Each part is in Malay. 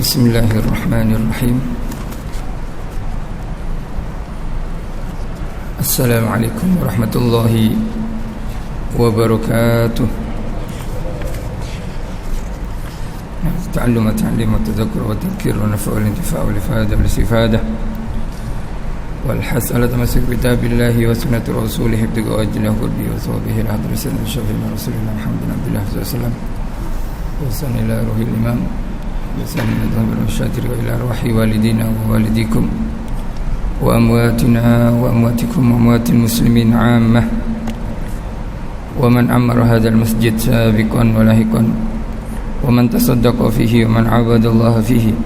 Bismillahirrahmanirrahim. Assalamualaikum warahmatullahi wabarakatuh. Ta'allum wa ta'lim wa tadhakkur wa tadhkir wa nafa' wal intifa' wal ifada wal istifada wal hasala tamasuk bi kitabillahi wa sunnati rasulih ibtiga ajlahu qurbi wa sawbihi al-hadri sayyidina syafi'ina rasulillah Muhammadin abdillah sallallahu wa sallam ila ruhil imam Bismillah wa syatiri wa ila arwahi walidina wa walidikum wa amwatina wa amwatikum wa amwatil muslimin ammah wa man amara hadzal masjid sabiqan wa lahiqan wa man tasaddaqa fihi wa man abadallaha fihi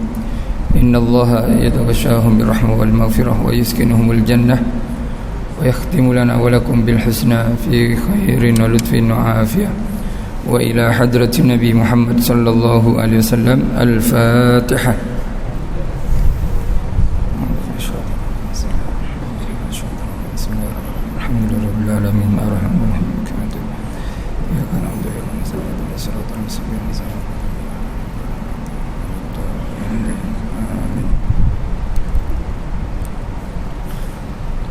innallaha yataghashahum birrahmah wal maghfirah wa yuskinuhumul jannah wa yakhtimu lana wa lakum bil husna fi khairin wa lutfin wa afiyah wa ila hadratin Nabi Muhammad sallallahu alaihi wasallam. Al-Fatihah. Alhamdulillahirabbil alamin arrahmanir rahim iyyaka na'budu wa iyyaka nasta'in ihdinas siratal mustaqim.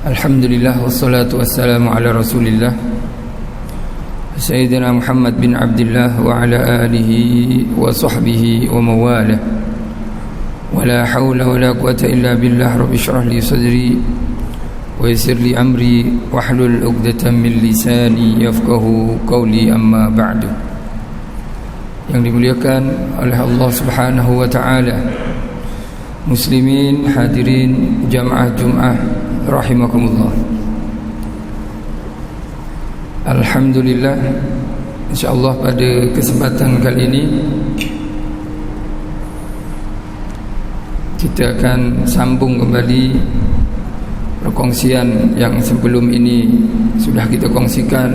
Alhamdulillah wassalatu wassalamu ala Rasulillah Sayyidina Muhammad bin Abdullah wa ala alihi wa sahbihi wa mawalah. Wa la hawla wa la quwata illa billah. Rabbi shrah li sadri wa yassir li amri wahlul 'uqdatam min lisani yafqahu qawli, amma ba'du. Yang dimuliakan oleh Allah Subhanahu wa taala, muslimin hadirin jamaah Jumat rahimakumullah. Alhamdulillah, insyaAllah pada kesempatan kali ini kita akan sambung kembali perkongsian yang sebelum ini sudah kita kongsikan,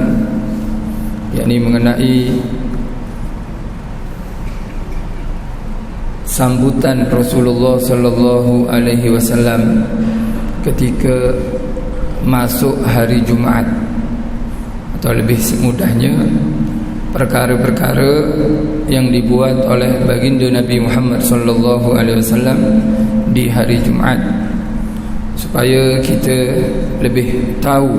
yakni mengenai sambutan Rasulullah sallallahu alaihi wasallam ketika masuk hari Jumat, atau lebih semudahnya perkara-perkara yang dibuat oleh baginda Nabi Muhammad sallallahu alaihi wasallam di hari Jumat, supaya kita lebih tahu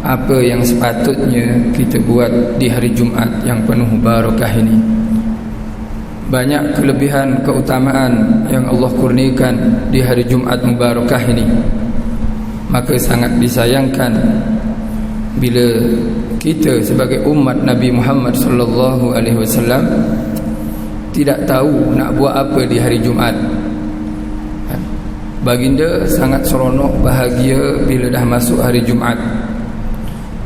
apa yang sepatutnya kita buat di hari Jumat yang penuh barakah ini. Banyak kelebihan keutamaan yang Allah kurniakan di hari Jumat mubarakah ini. Maka sangat disayangkan bila kita sebagai umat Nabi Muhammad sallallahu alaihi wasallam tidak tahu nak buat apa di hari Jumat. Baginda sangat seronok, bahagia bila dah masuk hari Jumat.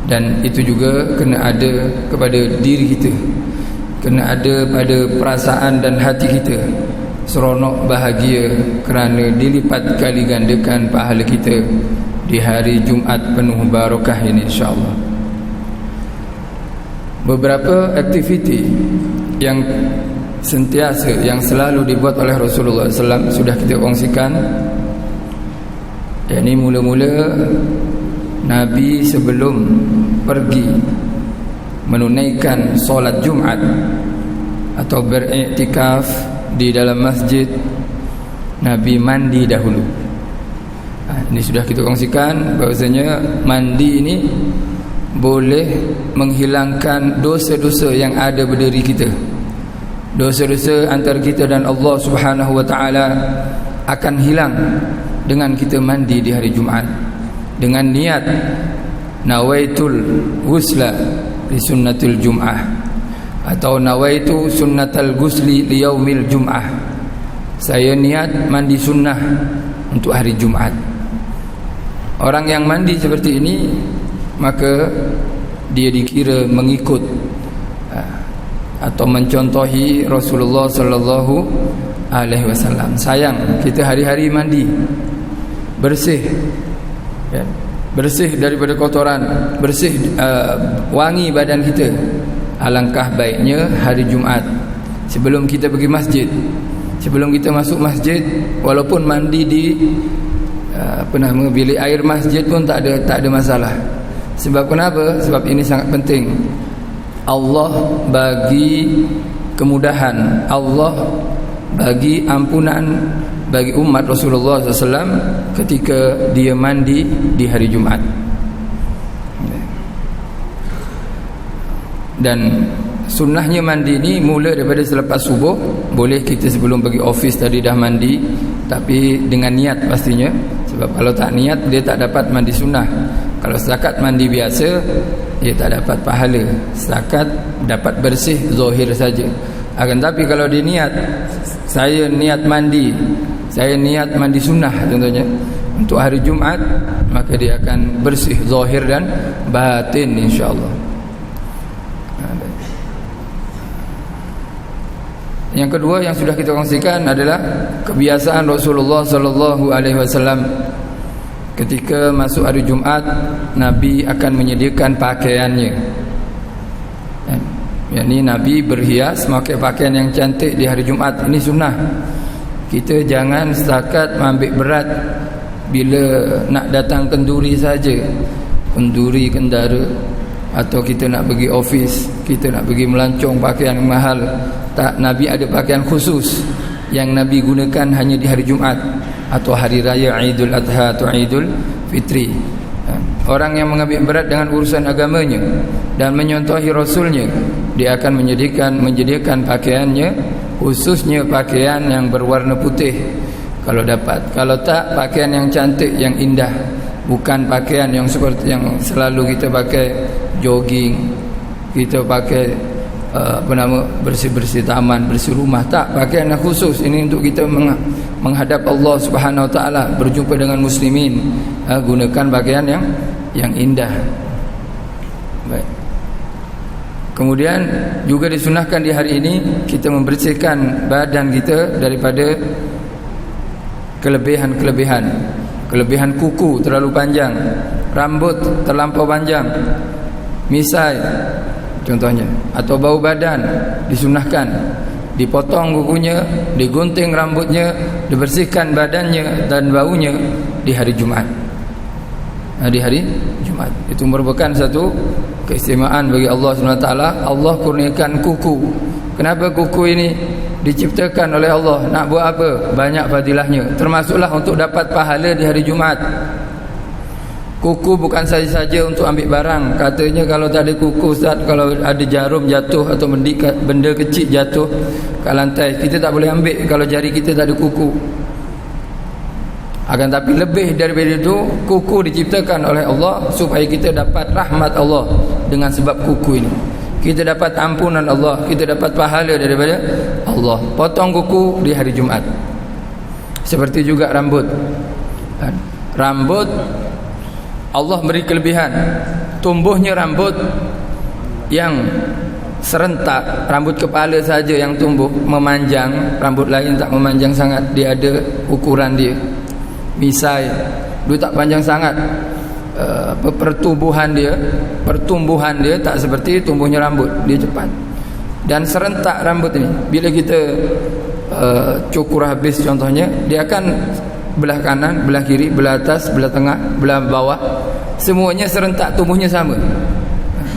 Dan itu juga kena ada kepada diri kita, kena ada pada perasaan dan hati kita, seronok bahagia kerana dilipat kali gandakan pahala kita di hari Jumat penuh barakah ini, insyaAllah. Beberapa aktiviti yang sentiasa, yang selalu dibuat oleh Rasulullah SAW sudah kita kongsikan. Yang ini mula-mula Nabi sebelum pergi menunaikan solat Jumat atau beriktikaf di dalam masjid, Nabi mandi dahulu. Ini sudah kita kongsikan bahawasanya mandi ini boleh menghilangkan dosa-dosa yang ada pada diri kita. Dosa-dosa antara kita dan Allah Subhanahu wa taala akan hilang dengan kita mandi di hari Jumat dengan niat nawaitul ghusla li sunnatil jum'ah atau nawaitu sunnatal ghusli li yaumil jum'ah. Saya niat mandi sunnah untuk hari Jumat. Orang yang mandi seperti ini, maka dia dikira mengikut atau mencontohi Rasulullah sallallahu alaihi wasallam. Sayang kita hari-hari mandi bersih, ya, bersih daripada kotoran, bersih, wangi badan kita. Alangkah baiknya hari Jumat sebelum kita pergi masjid, sebelum kita masuk masjid, walaupun mandi di bilik air masjid pun tak ada masalah. Sebab kenapa? Sebab ini sangat penting. Allah bagi kemudahan, Allah bagi ampunan bagi umat Rasulullah SAW ketika dia mandi di hari Jumaat. Dan sunnahnya mandi ni mula daripada selepas subuh. Boleh kita sebelum pergi office tadi dah mandi, tapi dengan niat pastinya. Sebab kalau tak niat, dia tak dapat mandi sunnah. Kalau setakat mandi biasa, dia tak dapat pahala. Setakat dapat bersih zahir saja. Akan tapi kalau dia niat, saya niat mandi sunnah contohnya untuk hari Jumaat, maka dia akan bersih zahir dan batin insya-Allah. Yang kedua yang sudah kita kongsikan adalah kebiasaan Rasulullah sallallahu alaihi wasallam. Ketika masuk hari Jumaat, Nabi akan menyediakan pakaiannya. Yakni Nabi berhias, memakai pakaian yang cantik di hari Jumaat. Ini sunnah. Kita jangan setakat ambil berat bila nak datang kenduri saja, kenduri kendara, atau kita nak pergi office, kita nak pergi melancong pakaian mahal. Tak, Nabi ada pakaian khusus yang Nabi gunakan hanya di hari Jumaat atau hari raya Idul Adha atau Idul Fitri. Orang yang mengambil berat dengan urusan agamanya dan menyontohi Rasulnya, dia akan menyediakan pakaiannya, khususnya pakaian yang berwarna putih kalau dapat. Kalau tak, pakaian yang cantik, yang indah, bukan pakaian yang seperti yang selalu kita pakai jogging, kita pakai bersih-bersih taman, bersih rumah. Tak, pakaian yang khusus ini untuk kita menghadap Allah Subhanahu Wa Taala, berjumpa dengan muslimin. Gunakan pakaian yang indah. Baik. Kemudian juga disunahkan di hari ini kita membersihkan badan kita daripada kelebihan kuku terlalu panjang, rambut terlampau panjang, misai contohnya, atau bau badan. Disunahkan dipotong kukunya, digunting rambutnya, dibersihkan badannya dan baunya di hari Jumaat. Di hari Jumaat itu merupakan satu keistimewaan bagi Allah SWT. Allah kurniakan kuku. Kenapa kuku ini diciptakan oleh Allah? Nak buat apa? Banyak fadilahnya. Termasuklah untuk dapat pahala di hari Jumaat. Kuku bukan saja untuk ambil barang. Katanya kalau tak ada kuku, Ustaz, kalau ada jarum jatuh atau benda kecil jatuh kat lantai, kita tak boleh ambil kalau jari kita tak ada kuku. Akan tapi lebih daripada itu, kuku diciptakan oleh Allah supaya kita dapat rahmat Allah dengan sebab kuku ini. Kita dapat ampunan Allah, kita dapat pahala daripada Allah. Potong kuku di hari Jumaat. Seperti juga rambut. Rambut Allah beri kelebihan. Tumbuhnya rambut yang serentak, rambut kepala saja yang tumbuh memanjang, rambut lain tak memanjang sangat, dia ada ukuran dia. Misai, dia tak panjang sangat. Pertumbuhan dia tak seperti tumbuhnya rambut, dia cepat. Dan serentak rambut ini. Bila kita cukur habis contohnya, dia akan belah kanan, belah kiri, belah atas, belah tengah, belah bawah, semuanya serentak, tumbuhnya sama.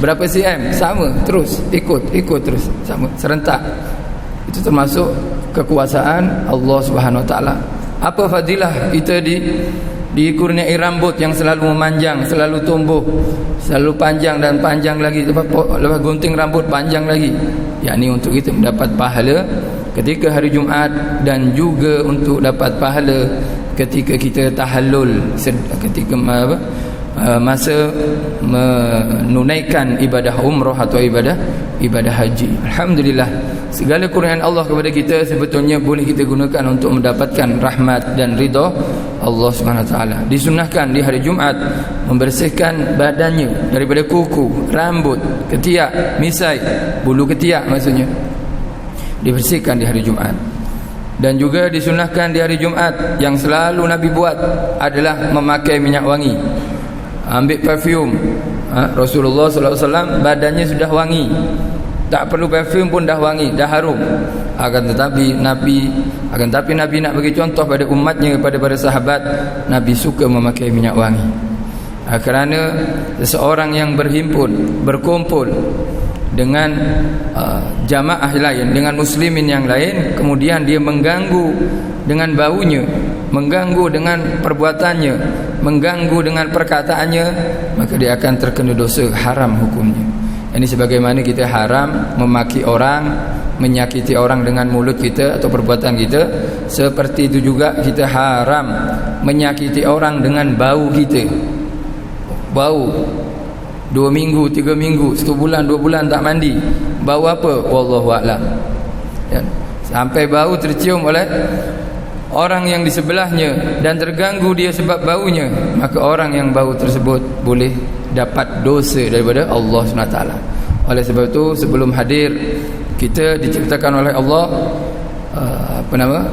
Berapa cm? Sama, terus ikut terus, sama, serentak. Itu termasuk kekuasaan Allah Subhanahu Wa Taala. Apa fadilah kita dikurniai rambut yang selalu memanjang, selalu tumbuh, selalu panjang dan panjang lagi, lepas gunting rambut panjang lagi. Yakni untuk kita mendapat pahala ketika hari Jumaat, dan juga untuk dapat pahala ketika kita tahallul, ketika masa menunaikan ibadah umrah atau ibadah haji. Alhamdulillah, segala kurniaan Allah kepada kita sebetulnya boleh kita gunakan untuk mendapatkan rahmat dan ridha Allah Subhanahu Wa Taala. Disunahkan di hari Jumaat membersihkan badannya daripada kuku, rambut, ketiak, misai, bulu ketiak maksudnya, dibersihkan di hari Jumaat. Dan juga disunahkan di hari Jumaat yang selalu Nabi buat adalah memakai minyak wangi. Ambil parfum. Rasulullah SAW badannya sudah wangi, tak perlu parfum pun dah wangi, dah harum. Akan tetapi Nabi nak bagi contoh pada umatnya, kepada para sahabat, Nabi suka memakai minyak wangi. Kerana seseorang yang berkumpul dengan jamaah lain, dengan muslimin yang lain, kemudian dia mengganggu dengan baunya, mengganggu dengan perbuatannya, mengganggu dengan perkataannya, maka dia akan terkena dosa haram hukumnya. Ini sebagaimana kita haram memaki orang, menyakiti orang dengan mulut kita atau perbuatan kita, seperti itu juga kita haram menyakiti orang dengan bau kita. Bau 2 minggu, 3 minggu, 1 bulan, 2 bulan tak mandi, bau apa? Wallahu a'lam. Ya. Sampai bau tercium oleh orang yang di sebelahnya dan terganggu dia sebab baunya, maka orang yang bau tersebut boleh dapat dosa daripada Allah SWT. Oleh sebab itu, sebelum hadir, kita diciptakan oleh Allah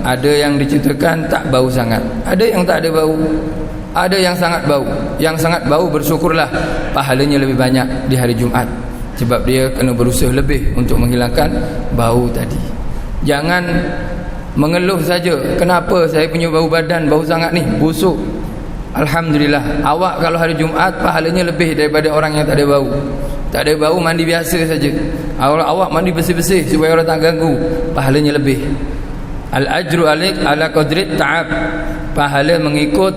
ada yang diciptakan tak bau sangat, ada yang tak ada bau, ada yang sangat bau. Yang sangat bau, bersyukurlah, pahalanya lebih banyak di hari Jumaat, sebab dia kena berusaha lebih untuk menghilangkan bau tadi. Jangan mengeluh saja, kenapa saya punya bau badan bau sangat ni, busuk. Alhamdulillah, awak kalau hari Jumaat pahalanya lebih daripada orang yang tak ada bau. Tak ada bau, mandi biasa saja. Awak mandi bersih-bersih supaya orang tak ganggu, pahalanya lebih. Al-ajru alaik ala qadri ta'ab. Pahala mengikut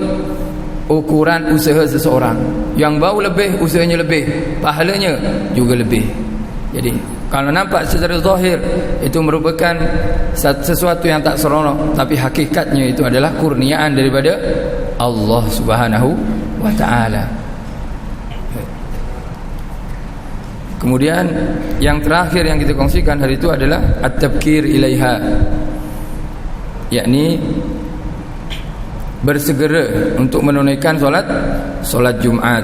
ukuran usaha seseorang. Yang bau lebih, usahanya lebih, pahalanya juga lebih. Jadi kalau nampak secara zahir itu merupakan sesuatu yang tak seronok, tapi hakikatnya itu adalah kurniaan daripada Allah Subhanahu wa ta'ala. Kemudian yang terakhir yang kita kongsikan hari itu adalah at-tabkir ilaiha, yakni bersegera untuk menunaikan solat Jumaat.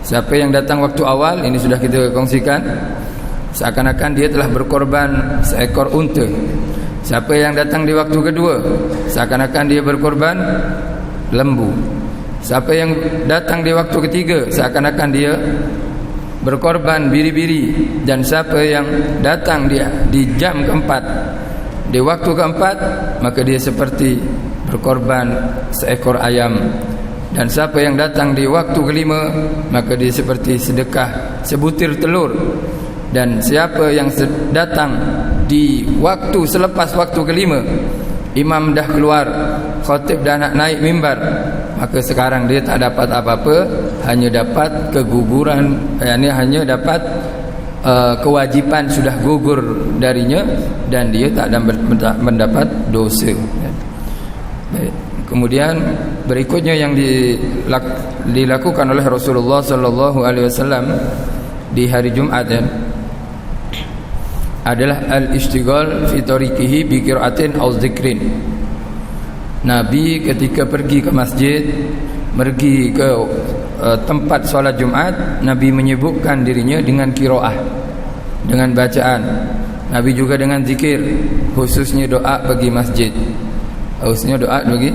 Siapa yang datang waktu awal, ini sudah kita kongsikan, seakan-akan dia telah berkorban seekor unta. Siapa yang datang di waktu kedua, seakan-akan dia berkorban lembu. Siapa yang datang di waktu ketiga, seakan-akan dia berkorban biri-biri. Dan siapa yang datang di jam keempat, di waktu keempat, maka dia seperti berkorban seekor ayam. Dan siapa yang datang di waktu kelima, maka dia seperti sedekah sebutir telur. Dan siapa yang datang di waktu selepas waktu kelima, imam dah keluar, khatib dah nak naik mimbar, maka sekarang dia tak dapat apa-apa, hanya dapat keguguran, hanya dapat kewajipan sudah gugur darinya, dan dia tak mendapat dosa. Baik. Kemudian berikutnya yang dilakukan oleh Rasulullah sallallahu alaihi wasallam di hari Jumaat adalah al-ishtighal fi tariqihi bi qira'atin aw dzikrin. Nabi ketika pergi ke masjid, pergi ke tempat solat Jumaat, Nabi menyibukkan dirinya dengan qiraah, dengan bacaan. Nabi juga dengan zikir, khususnya doa bagi masjid. Khususnya doa bagi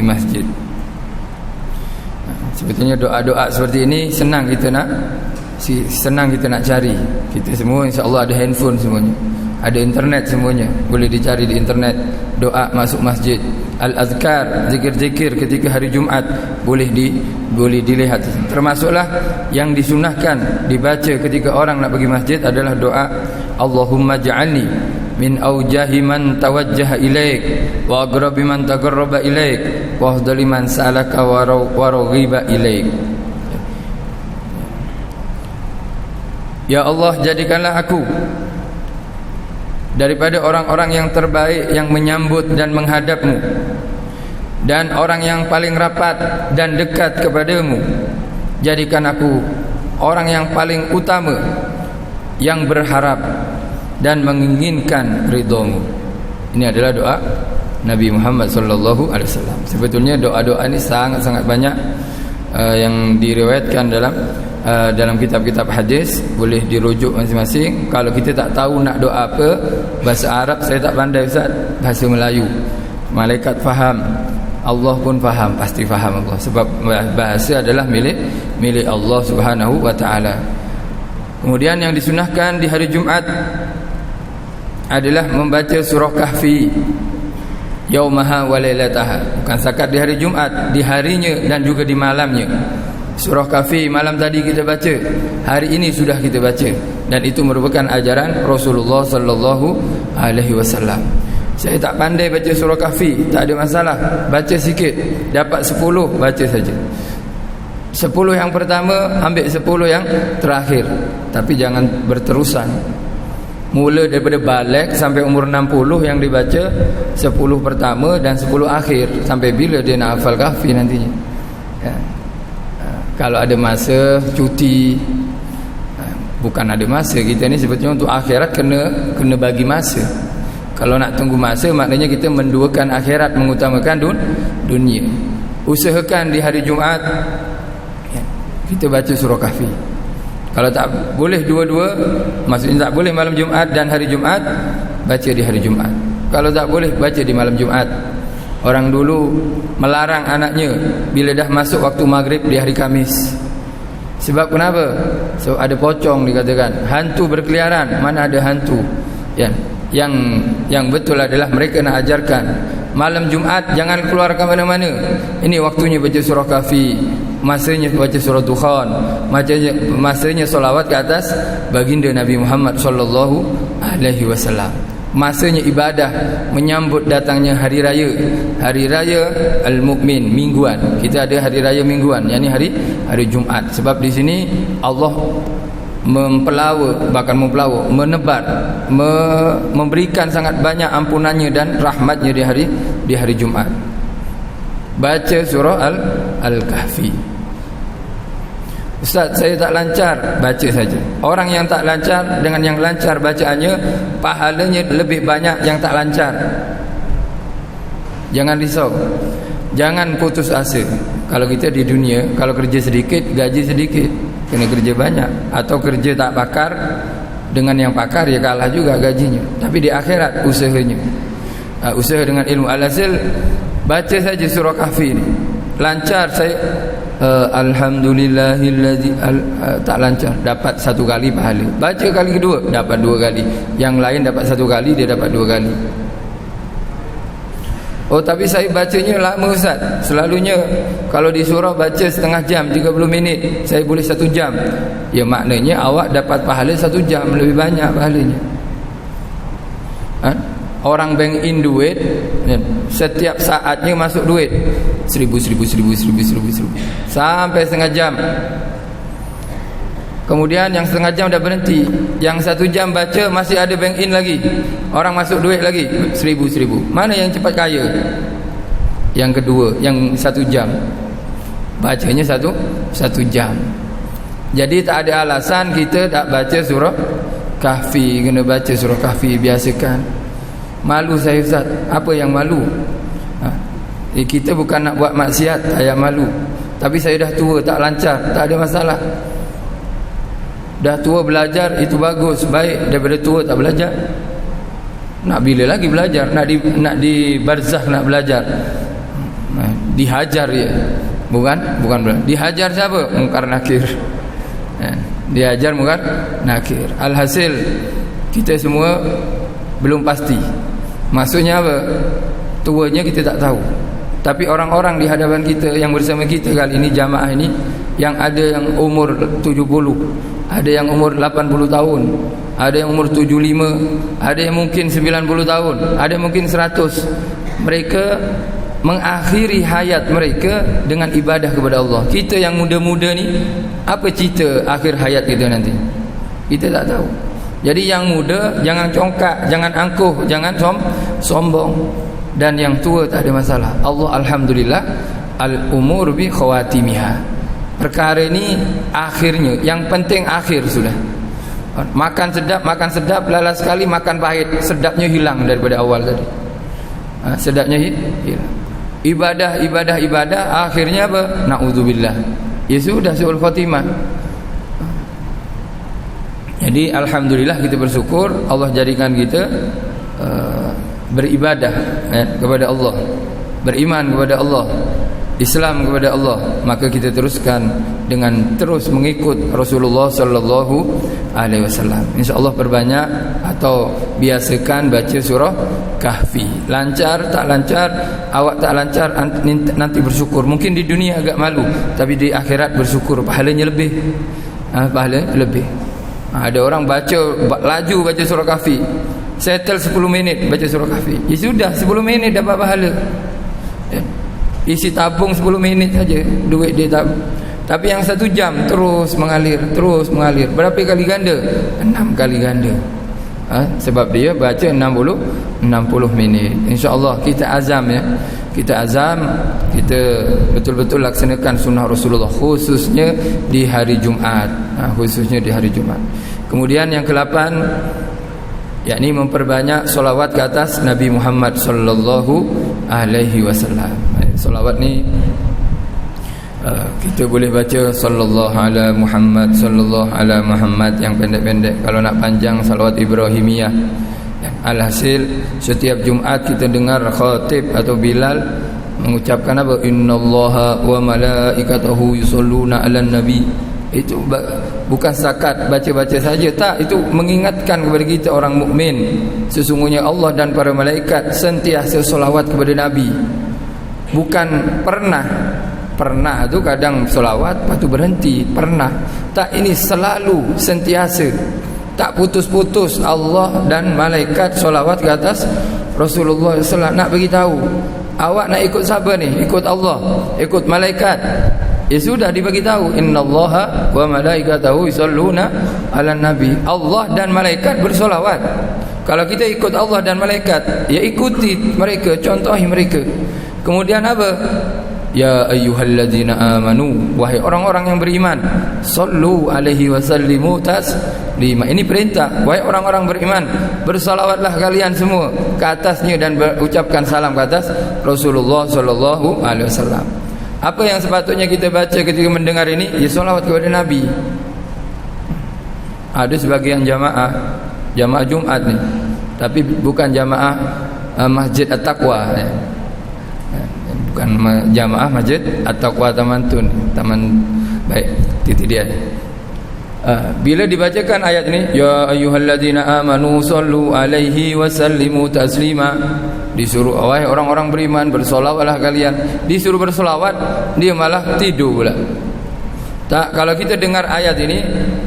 masjid. Sebetulnya doa-doa seperti ini senang kita nak cari. Kita semua insya-Allah ada handphone semuanya, ada internet semuanya, boleh dicari di internet. Doa masuk masjid, al-azkar, zikir-zikir ketika hari Jumaat boleh dilihat. Termasuklah yang disunahkan dibaca ketika orang nak pergi masjid adalah doa Allahumma ja'alni min aujahi man tawajjaha ilaik wa aqrabi man taqarraba ilaik wa afdali man salaka wa raghiba ilaik. Ya Allah, jadikanlah aku daripada orang-orang yang terbaik yang menyambut dan menghadap-Mu, dan orang yang paling rapat dan dekat kepadamu. Jadikan aku orang yang paling utama yang berharap dan menginginkan ridha-Mu. Ini adalah doa Nabi Muhammad sallallahu alaihi wasallam. Sebetulnya doa-doa ini sangat-sangat banyak yang diriwayatkan dalam kitab-kitab hadis, boleh dirujuk masing-masing. Kalau kita tak tahu nak doa apa, bahasa Arab saya tak pandai Ustaz, bahasa Melayu malaikat faham, Allah pun faham, pasti faham Allah, sebab bahasa adalah milik Allah Subhanahu wa taala. Kemudian yang disunahkan di hari Jumaat adalah membaca surah Kahfi yaumaha wa lailataha. Bukan sakat di hari Jumaat, di harinya dan juga di malamnya. Surah Kahfi malam tadi kita baca, hari ini sudah kita baca, dan itu merupakan ajaran Rasulullah sallallahu alaihi wasallam. Saya tak pandai baca surah Kahfi, tak ada masalah, baca sikit, dapat 10 baca saja. 10 yang pertama, ambil 10 yang terakhir, tapi jangan berterusan. Mula daripada balik sampai umur 60 yang dibaca 10 pertama dan 10 akhir. Sampai bila dia nak hafal Kahfi nantinya ya. Kalau ada masa cuti, bukan ada masa, kita ni sebetulnya untuk akhirat kena bagi masa. Kalau nak tunggu masa, maknanya kita menduakan akhirat, mengutamakan dunia. Usahakan di hari Jumaat ya, kita baca surah Kahfi. Kalau tak boleh dua-dua, maksudnya tak boleh malam Jumaat dan hari Jumaat, baca di hari Jumaat. Kalau tak boleh, baca di malam Jumaat. Orang dulu melarang anaknya bila dah masuk waktu maghrib di hari Khamis. Sebab kenapa? So ada pocong dikatakan, hantu berkeliaran. Mana ada hantu? Ya, yang betul adalah mereka nak ajarkan malam Jumaat jangan keluar ke mana-mana. Ini waktunya baca surah Kahfi, masanya baca surah Dukhan, masanya solawat ke atas baginda Nabi Muhammad sallallahu alaihi wasallam. Masanya ibadah menyambut datangnya hari raya Al-Mu'min mingguan. Kita ada hari raya mingguan, yakni hari Jumaat. Sebab di sini Allah menebar, memberikan sangat banyak ampunannya dan rahmatnya di hari Jumaat. Baca surah Al-Kahfi. Ustaz, saya tak lancar, baca saja. Orang yang tak lancar dengan yang lancar bacaannya, pahalanya lebih banyak yang tak lancar. Jangan risau, jangan putus asa. Kalau kita di dunia, kalau kerja sedikit, gaji sedikit, kena kerja banyak. Atau kerja tak pakar, dengan yang pakar ya kalah juga gajinya. Tapi di akhirat usahanya, usaha dengan ilmu. Alhasil baca saja surah Kahfi ini. Lancar saya, alhamdulillahillazi, tak lancar, dapat 1 kali pahala. Baca kali kedua, dapat 2 kali. Yang lain dapat 1 kali, dia dapat 2 kali. Oh, tapi saya bacanya lama Ustaz. Selalunya kalau di surah baca setengah jam, 30 minit, saya boleh 1 jam. Ya, maknanya awak dapat pahala 1 jam, lebih banyak pahalanya. Orang bank in duit, setiap saatnya masuk duit 1000 sampai setengah jam. Kemudian yang setengah jam dah berhenti, yang 1 jam baca masih ada bank in lagi, orang masuk duit lagi 1000. Mana yang cepat kaya? Yang kedua, yang 1 jam bacanya 1 jam. Jadi tak ada alasan kita tak baca surah Kahfi. Kena baca surah Kahfi, biasakan. Malu saya Ustaz, apa yang malu? Kita bukan nak buat maksiat, tak payah malu. Tapi saya dah tua, tak lancar, tak ada masalah. Dah tua belajar, itu bagus, baik. Daripada tua tak belajar, nak bila lagi belajar? Nak di barzakh nak belajar, dihajar ya. Bukan dihajar siapa? Mungkar nakir. Dihajar mungkar nakir. Alhasil kita semua belum pasti. Maksudnya apa? Tuanya kita tak tahu. Tapi orang-orang di hadapan kita yang bersama kita kali ini, jamaah ini, yang ada yang umur 70, ada yang umur 80 tahun, ada yang umur 75, ada yang mungkin 90 tahun, ada yang mungkin 100. Mereka mengakhiri hayat mereka dengan ibadah kepada Allah. Kita yang muda-muda ni, apa cerita akhir hayat kita nanti? Kita tak tahu. Jadi yang muda jangan congkak, jangan angkuh, jangan sombong. Dan yang tua tak ada masalah. Allah alhamdulillah, al-umur bi khawatimiha. Perkara ini akhirnya, yang penting akhir sudah. Makan sedap, lalas sekali makan pahit, sedapnya hilang daripada awal tadi. Sedapnya hilang. Ibadah, akhirnya apa? Na'udzubillah. Ya sudah, su'ul khatimah. Jadi alhamdulillah kita bersyukur Allah jadikan kita beribadah kepada Allah, beriman kepada Allah. Islam kepada Allah, maka kita teruskan dengan terus mengikut Rasulullah sallallahu alaihi wasallam. Insya-Allah perbanyak atau biasakan baca surah Kahfi. Lancar tak lancar, awak tak lancar nanti bersyukur. Mungkin di dunia agak malu, tapi di akhirat bersyukur, pahalanya lebih. Pahala lebih. Ada orang baca laju baca surah Kahfi, settle 10 minit baca surah Kahfi. Ya sudah, 10 minit dapat pahala. Isi tabung 10 minit saja duit dia tak. Tapi yang 1 jam terus mengalir. Berapa kali ganda? 6 kali ganda. Sebab dia baca 60 minit. InsyaAllah kita azam ya. Kita azam, kita betul-betul laksanakan sunnah Rasulullah, khususnya di hari Jumaat. Khususnya di hari Jumaat. Kemudian yang ke-8, yakni memperbanyak solawat ke atas Nabi Muhammad sallallahu alaihi wasallam. Solawat ni kita boleh baca sallallahu ala Muhammad, sallallahu ala Muhammad yang pendek-pendek. Kalau nak panjang, salawat Ibrahimiyah. Alhasil setiap Jumaat kita dengar khatib atau Bilal mengucapkan apa? Innallaha wa malaikatahu yusholluna 'alan nabi. Itu bukan setakat baca-baca saja, tak, itu mengingatkan kepada kita orang mukmin, sesungguhnya Allah dan para malaikat sentiasa solawat kepada Nabi. Bukan pernah tu kadang solawat lepas tu berhenti, pernah. Tak, ini selalu, sentiasa, tak putus-putus Allah dan malaikat solawat ke atas Rasulullah SAW. Nak beritahu, awak nak ikut siapa ni? Ikut Allah, ikut malaikat? Ya sudah, dibagi tahu, innallaha wa malaikatahu yusholluna 'alan nabi. Allah dan malaikat bersolawat. Kalau kita ikut Allah dan malaikat, ya ikuti mereka, contohi mereka. Kemudian apa? Ya ayyuhalladzina amanu, wahai orang-orang yang beriman, sallu alaihi wasallimu taslima. Ini perintah, wahai orang-orang beriman, bersalawatlah kalian semua ke atasnya dan berucapkan salam ke atas Rasulullah sallallahu alaihi wasallam. Apa yang sepatutnya kita baca ketika mendengar ini? Ya salawat kepada Nabi. Ada sebagian jamaah Jumaat ni, tapi bukan jamaah Masjid At-Taqwa ya. Bukan jamaah Masjid At-Taqwa Taman Tun, taman baik, titik dia. Bila dibacakan ayat ini, ya ayyuhalladzina amanu sallu alaihi wasallimu taslima, disuruh wahai orang-orang beriman bersolawatlah kalian. Disuruh bersolawat, dia malah tidur pula. Tak, kalau kita dengar ayat ini,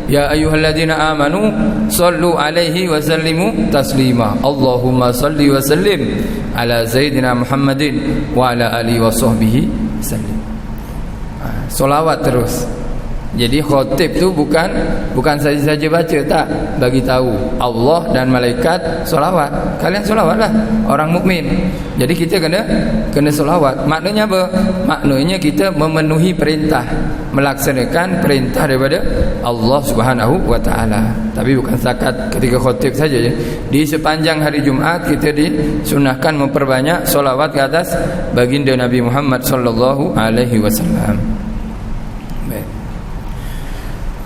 ya ayyuhalladzina amanu sallu alaihi wasallimu taslima, Allahumma salli wa sallim ala Sayyidina Muhammadin wa ala alihi wa sahbihi sallim. Solawat terus. Jadi khatib tu bukan saja baca, tak, bagi tahu Allah dan malaikat solawat. Kalian solawatlah, orang mukmin. Jadi kita kena solawat. Maknanya apa? Maknanya kita memenuhi perintah, melaksanakan perintah daripada Allah Subhanahu wa taala. Tapi bukan setakat ketika khatib saja ya. Di sepanjang hari Jumaat kita disunahkan memperbanyak solawat ke atas baginda Nabi Muhammad sallallahu alaihi wasallam.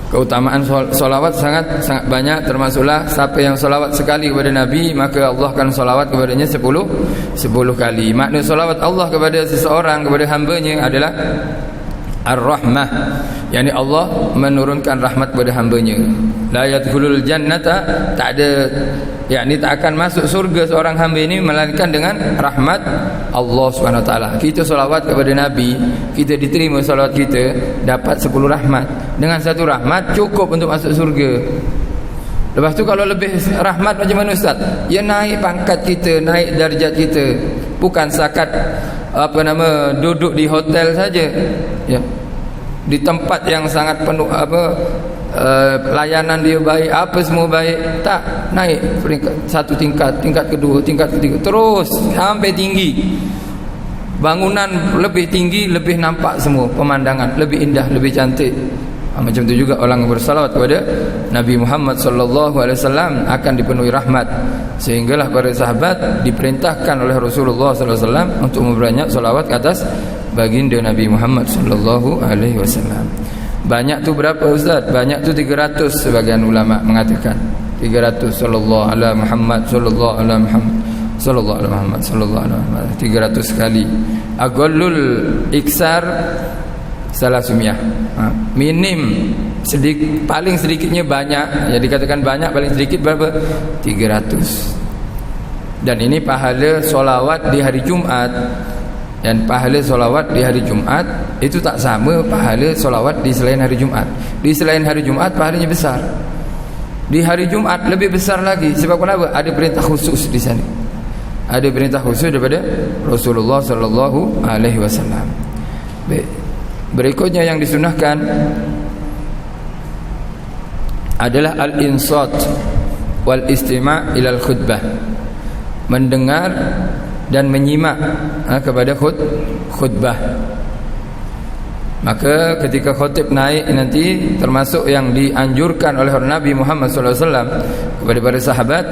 Keutamaan solawat sangat banyak, termasuklah siapa yang solawat sekali kepada Nabi, maka Allah akan solawat kepadanya 10 kali. Makna solawat Allah kepada seseorang, kepada hambanya adalah Ar-Rahmah, yakni Allah menurunkan rahmat kepada hambanya. La yadkhulul jannata, tak ada, yakni tak akan masuk surga seorang hamba ini melainkan dengan rahmat Allah Subhanahu wa taala. Kita solawat kepada Nabi, kita diterima solawat kita, dapat 10 rahmat. Dengan 1 rahmat cukup untuk masuk surga. Lepas tu kalau lebih rahmat macam mana Ustaz? Ya naik pangkat kita, naik darjat kita. Bukan setakat duduk di hotel saja. Ya. Di tempat yang sangat penuh pelayanan dia baik, apa semua baik, tak, naik peringkat 1 tingkat, tingkat kedua, tingkat ketiga, terus sampai tinggi. Bangunan lebih tinggi, lebih nampak semua pemandangan, lebih indah, lebih cantik. Macam tu juga orang yang bersalawat kepada Nabi Muhammad sallallahu alaihi wasallam akan dipenuhi rahmat. Sehinggalah para sahabat diperintahkan oleh Rasulullah sallallahu alaihi wasallam untuk memperbanyak salawat ke atas baginda Nabi Muhammad sallallahu alaihi wasallam. Banyak tu berapa Ustaz? Banyak tu 300, sebagian ulama mengatakan 300 sallallahu ala Muhammad sallallahu ala Muhammad. sallallahu alaihi Muhammad sallallahu alaihi Muhammad 300 kali. Aqallul iksar salasumiyah. Minim paling sedikitnya banyak, ya dikatakan banyak, paling sedikit berapa? 300. Dan ini pahala solawat di hari Jumat. Dan pahala solawat di hari Jumat itu tak sama pahala solawat di selain hari Jumat. Di selain hari Jumat pahalanya besar, di hari Jumat lebih besar lagi. Sebab kenapa? Ada perintah khusus di sana. Ada perintah khusus daripada Rasulullah sallallahu alaihi wasallam. Baik. Berikutnya yang disunahkan adalah al-insat wal istima' ilal khutbah. Mendengar dan menyimak kepada khutbah. Maka ketika khutib naik nanti, termasuk yang dianjurkan oleh Nabi Muhammad SAW kepada para sahabat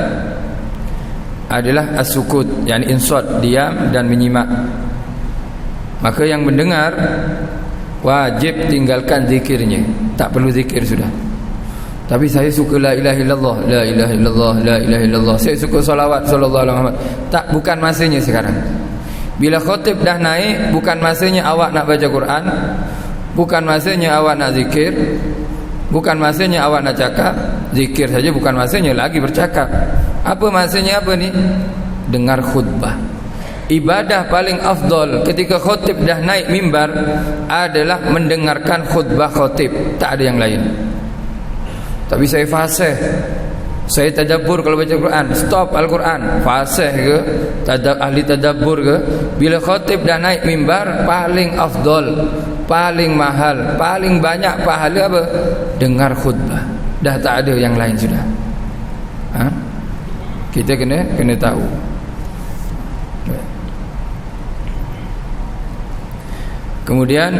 adalah as-sukut, yakni insat, diam dan menyimak. Maka yang mendengar wajib tinggalkan zikirnya, tak perlu zikir sudah. Tapi saya suka la ilaha illallah, la ilaha illallah, la ilaha illallah. Saya suka salawat sallallahu alaihi Muhammad. Tak, bukan masanya sekarang. Bila khatib dah naik, bukan masanya awak nak baca Quran, bukan masanya awak nak zikir, bukan masanya awak nak cakap. Zikir saja bukan masanya lagi bercakap. Apa masanya apa ni? Dengar khutbah. Ibadah paling afdal ketika khatib dah naik mimbar adalah mendengarkan khutbah khatib, tak ada yang lain. Tapi saya fasih, saya tadabbur kalau baca Quran, stop Al-Quran, fasih ke, ahli tadabbur ke. Bila khatib dah naik mimbar, paling afdal, paling mahal, paling banyak pahala apa? Dengar khutbah. Dah tak ada yang lain sudah. Kita kena tahu. Kemudian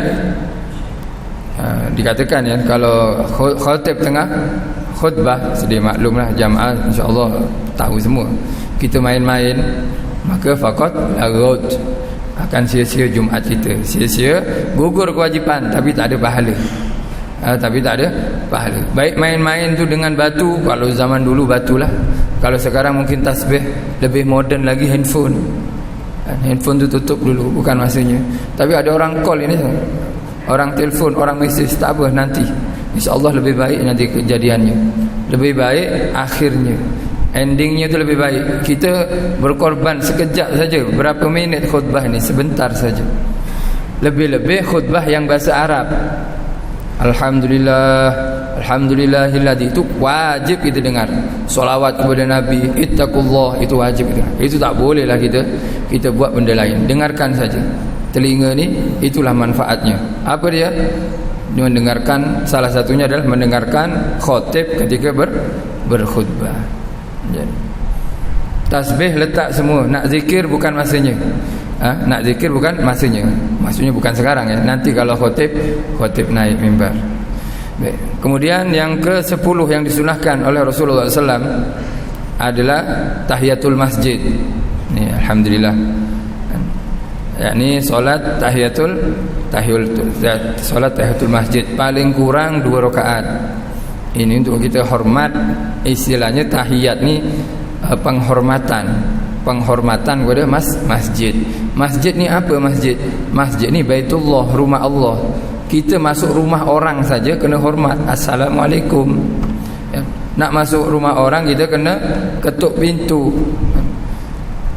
dikatakan ya, kalau khatib tengah khutbah, sedia maklumlah jamaah insya-Allah tahu semua, kita main-main, maka faqat laghut, akan sia-sia Jumaat kita, sia-sia, gugur kewajipan, tapi tak ada pahala. Tapi tak ada pahala. Baik main-main tu dengan batu, kalau zaman dulu batulah. Kalau sekarang mungkin tasbih, lebih moden lagi handphone. Handphone tu tutup dulu, bukan masanya. Tapi ada orang call ini, orang telefon, orang mesej, tak apa, nanti insya-Allah lebih baik nanti kejadiannya. Lebih baik akhirnya, endingnya tu lebih baik. Kita berkorban sekejap saja, berapa minit khutbah ni, sebentar saja. Lebih-lebih khutbah yang bahasa Arab. Alhamdulillah, alhamdulillahilladzi, itu wajib kita dengar. Solawat kepada Nabi, ittaqullah, itu wajib kita. Itu tak bolehlah kita buat benda lain. Dengarkan saja. Telinga ni itulah manfaatnya. Apa dia? Mendengarkan, salah satunya adalah mendengarkan khatib ketika berkhutbah. Jadi tasbih letak semua, nak zikir bukan masanya. Nak zikir bukan masanya. Maksudnya bukan sekarang ya. Nanti kalau khatib naik mimbar. Baik. Kemudian yang ke-10 yang disunahkan oleh Rasulullah SAW adalah tahiyatul masjid. Ni alhamdulillah. Yakni solat tahiyatul masjid, paling kurang 2 rakaat. Ini untuk kita hormat, istilahnya tahiyat ni penghormatan kepada masjid. Masjid ni apa masjid? Masjid ni Baitullah, rumah Allah. Kita masuk rumah orang saja kena hormat. Assalamualaikum. Nak masuk rumah orang kita kena ketuk pintu.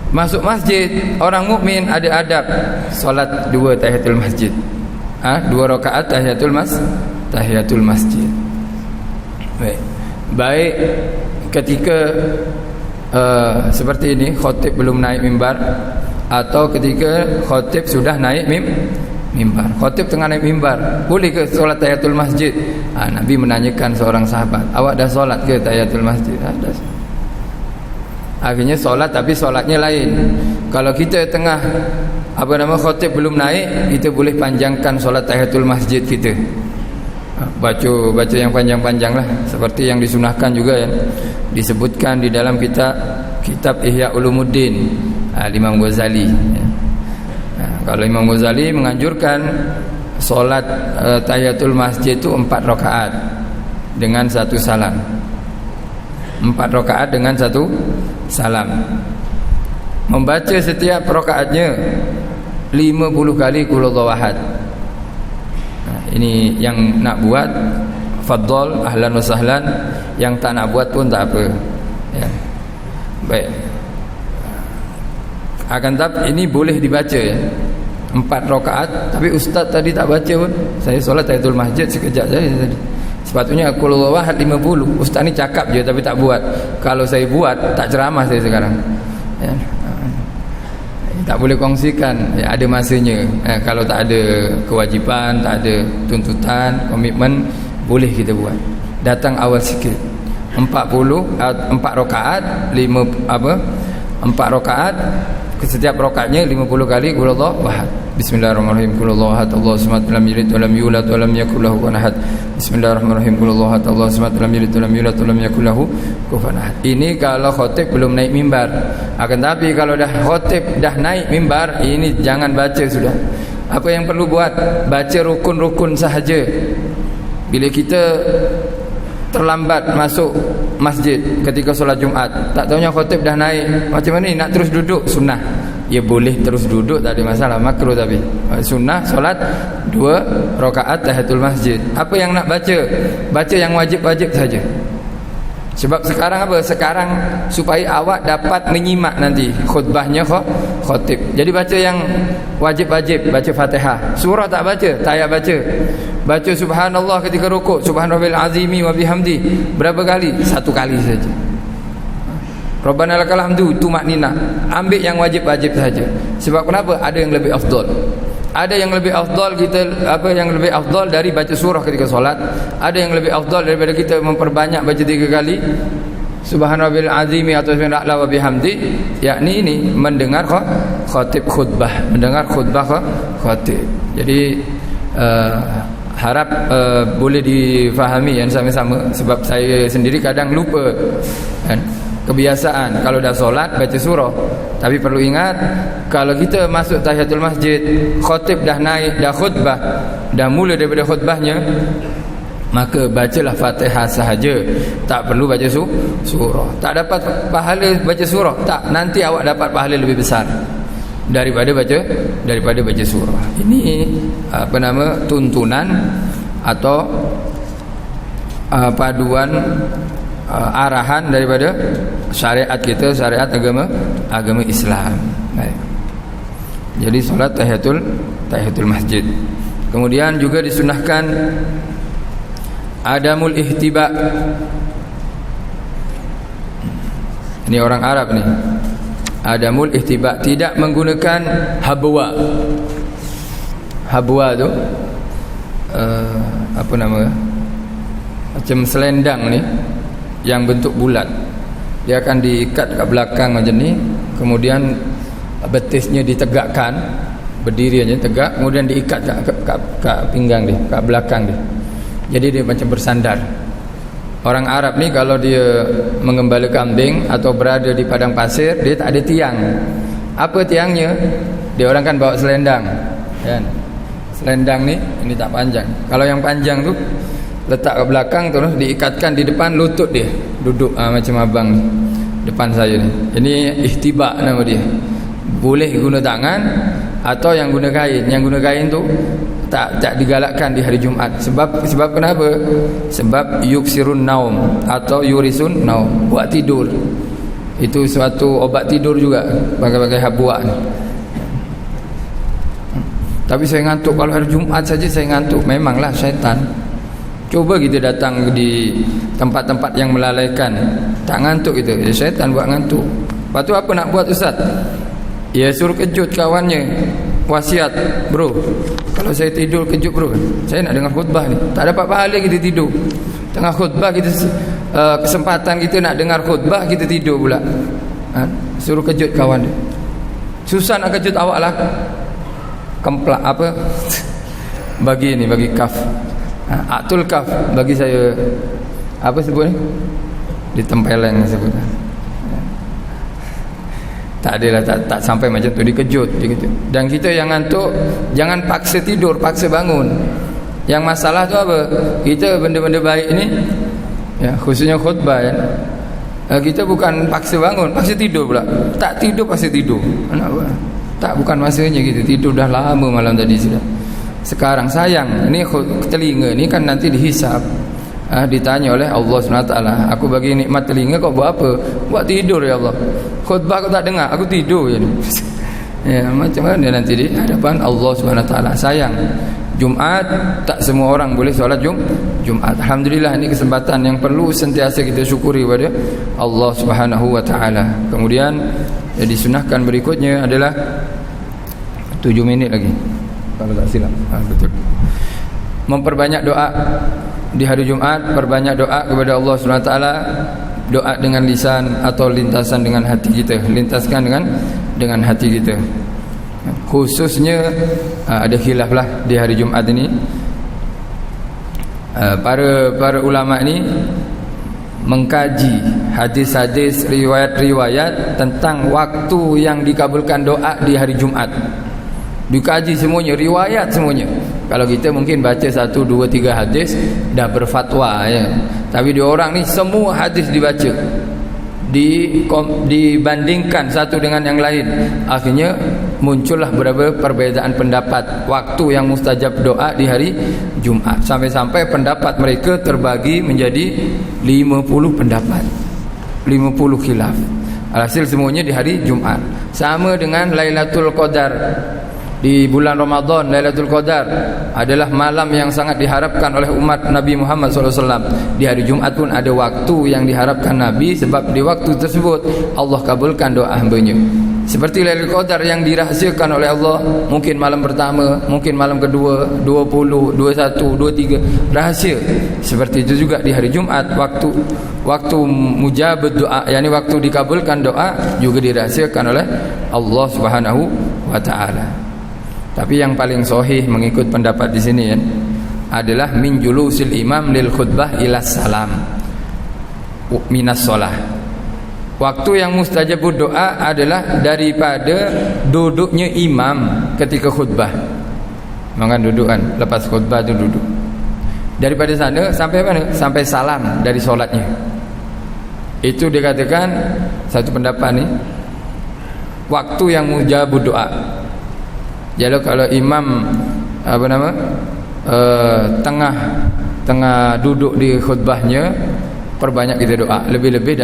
Masuk masjid, orang mukmin ada adab. Solat 2 tahiyatul masjid. 2 rakaat tahiyatul masjid. Baik ketika seperti ini, khatib belum naik mimbar, atau ketika khatib sudah naik mimbar. Khatib tengah naik mimbar, boleh ke solat tahiyatul masjid? Nabi menanyakan seorang sahabat, awak dah solat ke tahiyatul masjid? Dah. Akhirnya solat, tapi solatnya lain. Kalau kita tengah khatib belum naik, kita boleh panjangkan solat tahiyatul masjid kita. Baca yang panjang-panjang lah, seperti yang disunahkan juga ya, disebutkan di dalam kitab Ihya Ulumuddin Imam Ghazali ya. Kalau Imam Ghazali menganjurkan solat tahiyatul masjid itu 4 rakaat dengan 1 salam. 4 rakaat dengan 1 salam. membaca setiap rakaatnya 50 kali qul huwallahu ahad. Ini yang nak buat fadhal, ahlan wa sahlan. Yang tak nak buat pun tak apa ya. Baik. Akan tapi ini boleh dibaca ya, 4 rakaat. Tapi ustaz tadi tak baca pun. Saya solat tahiyatul masjid sekejap saja tadi. Sepatutnya qul huwallahu ahad 50. Ustaz ni cakap je tapi tak buat. Kalau saya buat tak ceramah saya sekarang ya. Tak boleh kongsikan ya, ada masanya kalau tak ada kewajipan, tak ada tuntutan, komitmen, boleh kita buat. Datang awal sikit 4 rakaat 4 rakaat, setiap rakaatnya 50 kali qul huwallahu ahad. Bismillahirrahmanirrahim. Qul huwallahu ahad, Allahu samad, lam yalid wa lam yulad wa lam yakul lahu kufuwan ahad. Bismillahirrahmanirrahim. Qul huwallahu ahad, Allahu samad, lam yalid wa lam yulad wa lam yakul lahu kufuwan ahad. Ini kalau khatib belum naik mimbar. Akan tapi kalau dah khatib dah naik mimbar, ini jangan baca sudah. Apa yang perlu buat? Baca rukun-rukun sahaja. Bila kita terlambat masuk masjid ketika solat Jumaat, tak tahunya khatib dah naik, macam mana ni nak terus duduk? Sunnah ya boleh terus duduk, tak ada masalah, makruh tapi sunnah solat 2 rakaat tahiyatul masjid. Apa yang nak baca? Baca yang wajib-wajib saja. Sebab sekarang apa? Sekarang supaya awak dapat menyimak nanti khutbahnya khatib. Jadi baca yang wajib-wajib, baca Fatihah. Surah tak baca, tak payah baca. Baca subhanallah ketika rukuk, subhanarabbil azimi wa bihamdi. Berapa kali? 1 kali saja. Rabbana lakal hamdu, tumakninah. Ambil yang wajib-wajib saja. Sebab kenapa? Ada yang lebih afdal. Ada yang lebih afdal kita yang lebih afdal dari baca surah ketika solat. Ada yang lebih afdal daripada kita memperbanyak baca 3 kali subhanarabbil azimi atau subhanallah wa bihamdi, yakni ini mendengar khatib khutbah, mendengar khutbah khatib. Jadi harap boleh difahami yang sama-sama, sebab saya sendiri kadang lupa kan. Kebiasaan kalau dah solat baca surah. Tapi perlu ingat, kalau kita masuk tahiyatul masjid, khatib dah naik, dah khutbah, dah mula daripada khutbahnya, maka bacalah Fatihah sahaja, tak perlu baca surah. Tak dapat pahala baca surah, tak, nanti awak dapat pahala lebih besar daripada baca surah. Ini tuntunan atau paduan arahan daripada syariat kita, syariat agama Islam. Baik. Jadi solat tahiyatul masjid. Kemudian juga disunahkan adamul ihtiba. Ini orang Arab ni. Adamul ihtiba, tidak menggunakan habwa. Habwa tu macam selendang ni yang bentuk bulat. Dia akan diikat kat belakang macam ni, kemudian betisnya ditegakkan, berdiri aja tegak, kemudian diikat kat pinggang dia, kat belakang dia. Jadi dia macam bersandar. Orang Arab ni kalau dia mengembala kambing atau berada di padang pasir, dia tak ada tiang. Apa tiangnya? Dia orang kan bawa selendang, kan? Selendang ni ini tak panjang. Kalau yang panjang tu letak ke belakang, terus diikatkan di depan lutut dia. Duduk macam abang ni, depan saya ni. Ini ihtiba nama dia. Boleh guna tangan atau yang guna kain. Yang guna kain tu tak digalakkan di hari Jumaat. Sebab kenapa? Sebab yuksirun naum atau yurisun naum, buat tidur. Itu suatu obat tidur juga, pakai habwa ni. Tapi saya ngantuk. Kalau hari Jumaat saja saya ngantuk. Memanglah syaitan. Coba kita datang di tempat-tempat yang melalaikan, tak ngantuk itu, ya syaitan buat ngantuk. Lepas tu apa nak buat ustaz? Ya suruh kejut kawannya. Wasiat, bro, kalau saya tidur kejut bro, saya nak dengar khutbah ni. Tak dapat pahala kita tidur. Tengah khutbah kita kesempatan kita nak dengar khutbah, kita tidur pula. Suruh kejut kawan dia. Susah nak kejut awak lah. Kemplak apa? Bagi kaf. Atul kaf bagi saya, apa sebut ni? Ditempeleng sebut. Tak adalah, tak sampai macam tu, dikejut gitu. Dan kita yang ngantuk jangan paksa tidur, paksa bangun. Yang masalah tu apa? Kita benda-benda baik ni ya, khususnya khutbah kan, Kita bukan paksa bangun, paksa tidur pula. Tak tidur paksa tidur. Kenapa? Tak, bukan masanya kita tidur dah lama malam tadi sudah. Sekarang sayang, ini telinga ni kan nanti dihisap. Ditanya oleh Allah SWT, aku bagi nikmat telinga kau buat apa? Buat tidur ya Allah. Khutbah kau tak dengar, aku tidur je ni. Ya, macam mana nanti di hadapan Allah SWT. Sayang, Jumaat tak semua orang boleh solat Jumaat. Alhamdulillah, ini kesempatan yang perlu sentiasa kita syukuri pada Allah Subhanahu wa taala. Kemudian disunahkan berikutnya adalah 7 minit lagi kalau tak silap. Betul. Memperbanyak doa di hari Jumaat, perbanyak doa kepada Allah SWT. Doa dengan lisan atau lintasan dengan hati kita. Lintaskan dengan hati kita. Khususnya ada khilaf lah di hari Jumaat ini. Para ulama ni mengkaji hadis-hadis, riwayat-riwayat tentang waktu yang dikabulkan doa di hari Jumaat. Dikaji semuanya, riwayat semuanya. Kalau kita mungkin baca 1, 2, 3 hadis dah berfatwa ya. Tapi di orang ni semua hadis dibaca, dibandingkan satu dengan yang lain. Akhirnya muncullah beberapa perbezaan pendapat waktu yang mustajab doa di hari Jumaat. Sampai-sampai pendapat mereka terbagi menjadi 50 pendapat, 50 khilaf. Alhasil semuanya di hari Jumaat. Sama dengan Lailatul Qadar. Di bulan Ramadan, Lailatul Qadar adalah malam yang sangat diharapkan oleh umat Nabi Muhammad SAW. Di hari Jumaat pun ada waktu yang diharapkan Nabi, sebab di waktu tersebut Allah kabulkan doa hamba-Nya. Seperti Lailatul Qadar yang dirahsiakan oleh Allah, mungkin malam pertama, mungkin malam kedua, 20, 21, 23, rahasia. Seperti itu juga di hari Jumaat, waktu mujabud doa, yakni waktu dikabulkan doa juga dirahsiakan oleh Allah Subhanahu wa taala. Tapi yang paling sahih mengikut pendapat di sini adalah min julusil imam lil khutbah ila salam minas shalah. Waktu yang mustajabud doa adalah daripada duduknya imam ketika khutbah. Memang duduk kan, lepas khutbah tu duduk. Daripada sana sampai mana? Sampai salam dari solatnya. Itu dikatakan satu pendapat ni waktu yang mujabud doa. Jadi kalau imam tengah duduk di khutbahnya, perbanyak kita doa, lebih-lebih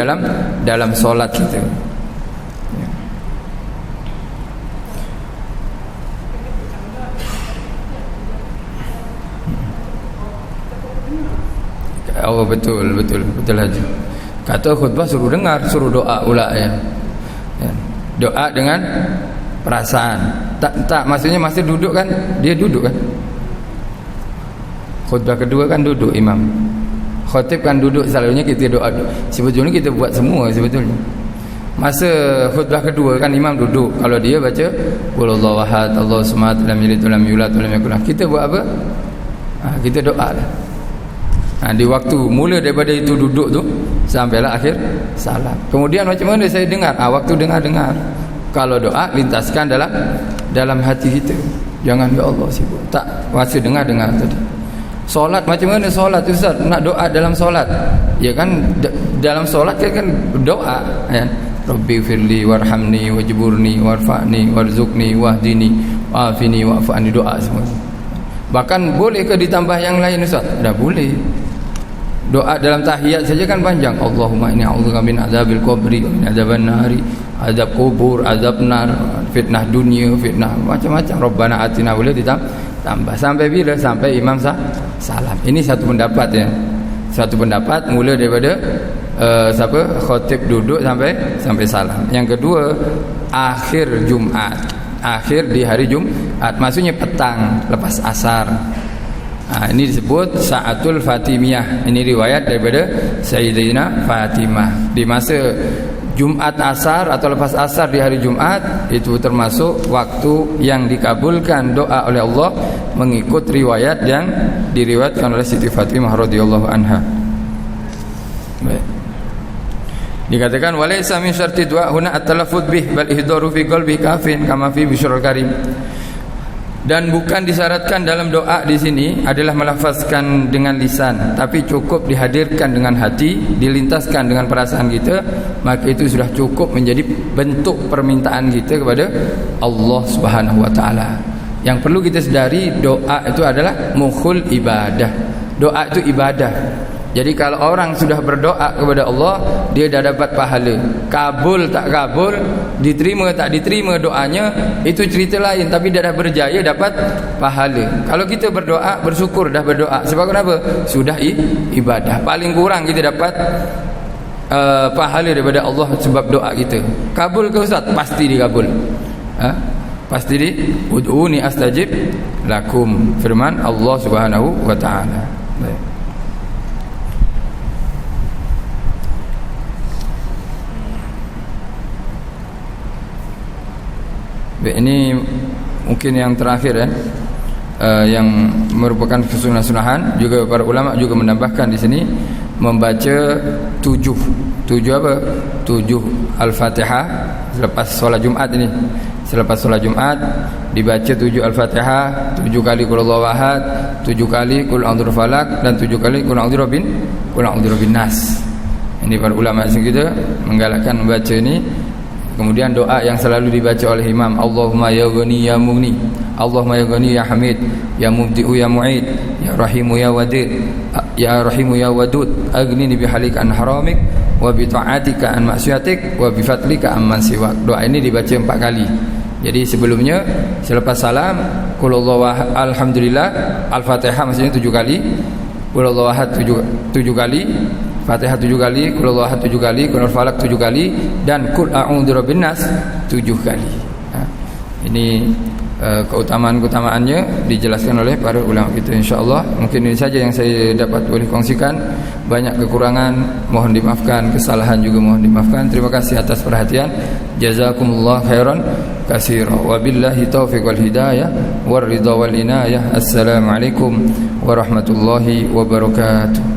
dalam solat kita. Oh betul aja. Kata khutbah suruh dengar, suruh doa pula ya. Doa dengan perasaan. Tak maksudnya masa duduk kan, dia duduk kan. Khutbah kedua kan duduk imam. Khatib kan duduk, selalunya kita doa. Sebetulnya kita buat semua sebetulnya. Masa khutbah kedua kan imam duduk. Kalau dia baca qul huwallahu ahad, Allahus samad, lam yalid walam yulad walam yakul lahu. Kita buat apa? Kita doa lah. Di waktu mula daripada itu duduk tu sampailah akhir salam. Kemudian macam mana saya dengar? Waktu dengar. Kalau doa lintaskan dalam hati kita. Jangan ya Allah sibuk. Tak, masa dengar tadi. Solat macam mana solat Ustaz? Nak doa dalam solat. Ya kan dalam solat kan doa ya. Rabbi firli warhamni wajburni warfa'ni warzuqni wahdini wa'afini wa'fa'ni, doa semua. Bahkan boleh ke ditambah yang lain Ustaz? Dah boleh. Doa dalam tahiyat saja kan panjang. Allahumma inni a'udzubika min adzabil qabri wa min adzaban nari, azab kubur, azab nar, fitnah dunia, fitnah macam-macam. Rabbana atina, boleh ditambah. Sampai bila? Sampai imam salam. Ini satu pendapat ya. Satu pendapat mula daripada khatib duduk sampai salam. Yang kedua, akhir Jumaat. Akhir di hari Jumaat, maksudnya petang lepas asar. Ini disebut Sa'atul Fatimiyah. Ini riwayat daripada Sayyidina Fatimah. Di masa Jumat asar atau lepas asar di hari Jumat, itu termasuk waktu yang dikabulkan doa oleh Allah mengikut riwayat yang diriwayatkan oleh Siti Fatimah radhiyallahu anha. Baik. Dikatakan walaysa min syarti du'a huna at-talaffuz bih bal ihdaru fi qalbi kafin kama fi bisyrul karim. Dan bukan disyaratkan dalam doa di sini adalah melafazkan dengan lisan, tapi cukup dihadirkan dengan hati, dilintaskan dengan perasaan kita, maka itu sudah cukup menjadi bentuk permintaan kita kepada Allah Subhanahu wa taala. Yang perlu kita sedari, doa itu adalah mukhul ibadah. Doa itu ibadah. Jadi kalau orang sudah berdoa kepada Allah, dia dah dapat pahala. Kabul tak kabul, diterima tak diterima doanya, itu cerita lain, tapi dia dah berjaya dapat pahala. Kalau kita berdoa, bersyukur dah berdoa. Sebab kenapa? Sudah ibadah. Paling kurang kita dapat pahala daripada Allah sebab doa kita. Kabul ke Ustaz? Pasti dikabul. Pasti di ud'uni astajib lakum, firman Allah Subhanahu wa taala. Ini mungkin yang terakhir yang merupakan kesunah-sunahan. Juga para ulama juga menambahkan di sini membaca 7 apa? 7 Al-Fatihah selepas solat Jumat ini. Selepas solat Jumat dibaca 7 Al-Fatihah, 7 kali Qul Huwallahu Ahad, 7 kali Qul A'udzu Falaq, dan 7 kali Qul A'udzu Birabbin Nas. Ini para ulama kita menggalakkan membaca ini. Kemudian doa yang selalu dibaca oleh imam, Allahumma ya Ghani ya Mughni, Allahumma ya Ghani ya Hamid, ya Mubdi'u ya Mu'id, ya Rahimu ya Wadid, ya Rahimu ya Wadud, aghnini bihalika an haramik, wa bi ta'atika an maksiatik, wa bi fadlika amman siwak. Doa ini dibaca 4 kali. Jadi sebelumnya, selepas salam, Qul Huwallahu alhamdulillah, Al-Fatihah maksudnya 7 kali, Qul Huwallahu ahad 7 kali, Fatihah 7 kali, Qul Huwallahu ahad 7 kali, Qul Falaq 7 kali, dan Qul A'udzu Birabbin Nas 7 kali. Ini keutamaan-keutamaannya dijelaskan oleh para ulama kita, insyaallah. Mungkin ini saja yang saya dapat boleh kongsikan. Banyak kekurangan mohon dimaafkan, kesalahan juga mohon dimaafkan. Terima kasih atas perhatian. Jazakumullah khairan katsira. Wabillahi taufiq wal hidayah war ridha wal inayah. Assalamualaikum warahmatullahi wabarakatuh.